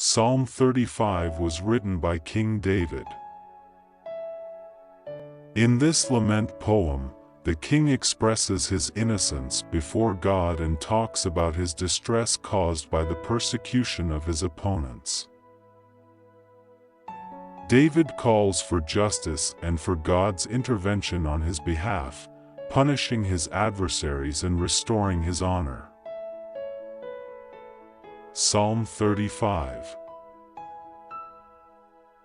Psalm 35 was written by King David. In this lament poem, the king expresses his innocence before God and talks about his distress caused by the persecution of his opponents. David calls for justice and for God's intervention on his behalf, punishing his adversaries and restoring his honor. Psalm 35.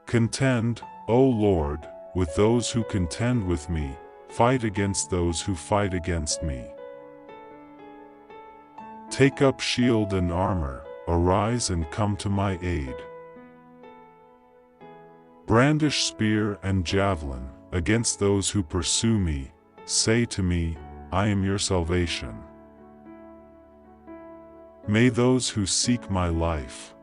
Contend, O Lord, with those who contend with me, fight against those who fight against me. Take up shield and armor, arise and come to my aid. Brandish spear and javelin against those who pursue me, say to me, I am your salvation. May those who seek my life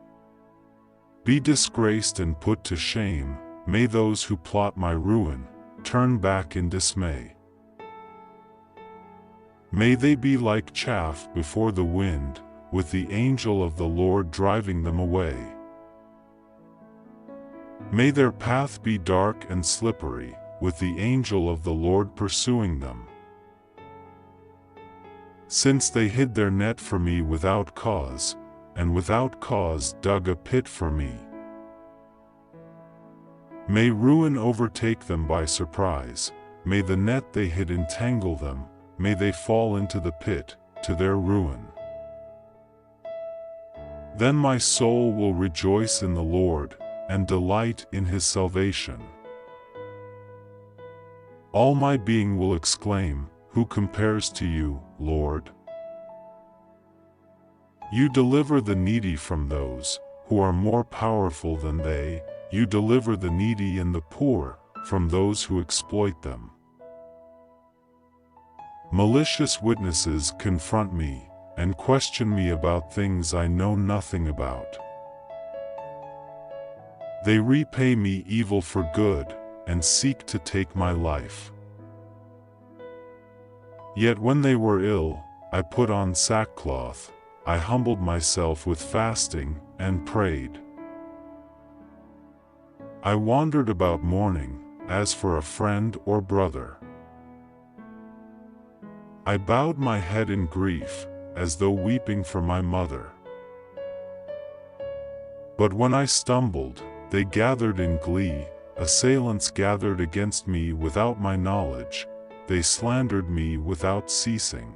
be disgraced and put to shame, may those who plot my ruin turn back in dismay. May they be like chaff before the wind, with the angel of the Lord driving them away. May their path be dark and slippery, with the angel of the Lord pursuing them. Since they hid their net for me without cause, and without cause dug a pit for me. May ruin overtake them by surprise, may the net they hid entangle them, may they fall into the pit, to their ruin. Then my soul will rejoice in the Lord, and delight in his salvation. All my being will exclaim, who compares to you, Lord? You deliver the needy from those who are more powerful than they, you deliver the needy and the poor from those who exploit them. Malicious witnesses confront me and question me about things I know nothing about. They repay me evil for good and seek to take my life. Yet when they were ill, I put on sackcloth, I humbled myself with fasting and prayed. I wandered about mourning, as for a friend or brother. I bowed my head in grief, as though weeping for my mother. But when I stumbled, they gathered in glee, assailants gathered against me without my knowledge, they slandered me without ceasing.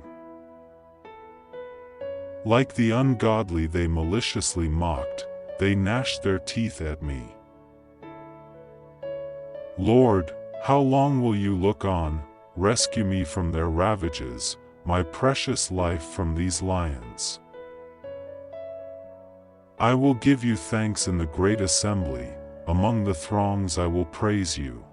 Like the ungodly they maliciously mocked, they gnashed their teeth at me. Lord, how long will you look on? Rescue me from their ravages, my precious life from these lions. I will give you thanks in the great assembly, among the throngs I will praise you.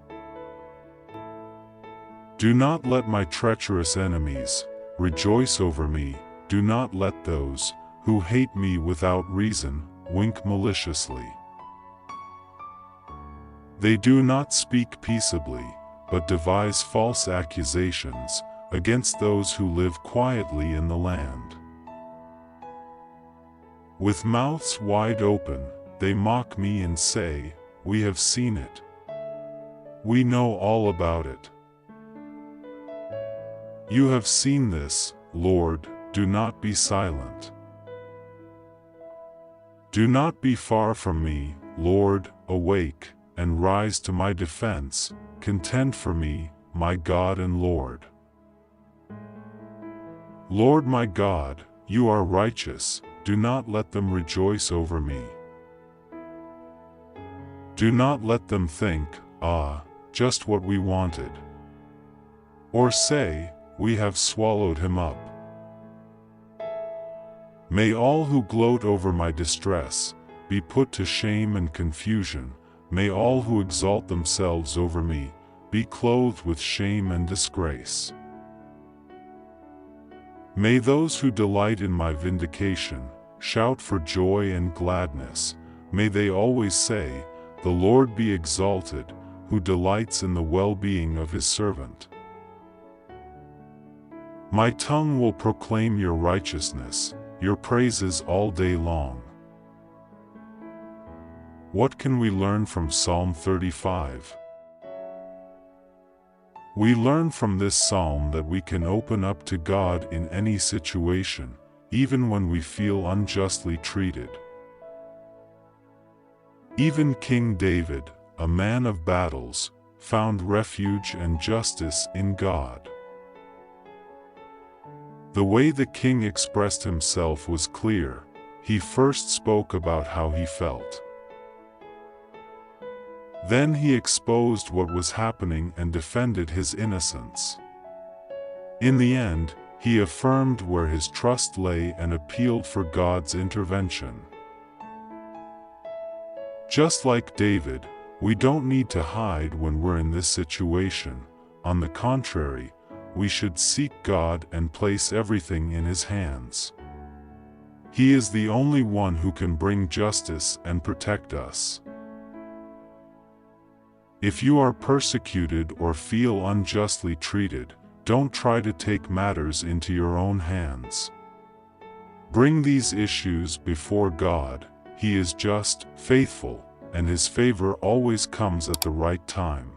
Do not let my treacherous enemies rejoice over me, do not let those who hate me without reason wink maliciously. They do not speak peaceably, but devise false accusations against those who live quietly in the land. With mouths wide open, they mock me and say, we have seen it. We know all about it. You have seen this, Lord, do not be silent. Do not be far from me, Lord, awake, and rise to my defense, contend for me, my God and Lord. Lord my God, you are righteous, do not let them rejoice over me. Do not let them think, ah, just what we wanted. Or say, we have swallowed him up. May all who gloat over my distress be put to shame and confusion, may all who exalt themselves over me be clothed with shame and disgrace. May those who delight in my vindication shout for joy and gladness, may they always say, the Lord be exalted, who delights in the well-being of his servant. My tongue will proclaim your righteousness, your praises all day long. What can we learn from Psalm 35? We learn from this psalm that we can open up to God in any situation, even when we feel unjustly treated. Even King David, a man of battles, found refuge and justice in God. The way the king expressed himself was clear. He first spoke about how he felt. Then he exposed what was happening and defended his innocence. In the end, he affirmed where his trust lay and appealed for God's intervention. Just like David, we don't need to hide when we're in this situation. On the contrary, we should seek God and place everything in His hands. He is the only one who can bring justice and protect us. If you are persecuted or feel unjustly treated, don't try to take matters into your own hands. Bring these issues before God. He is just, faithful, and His favor always comes at the right time.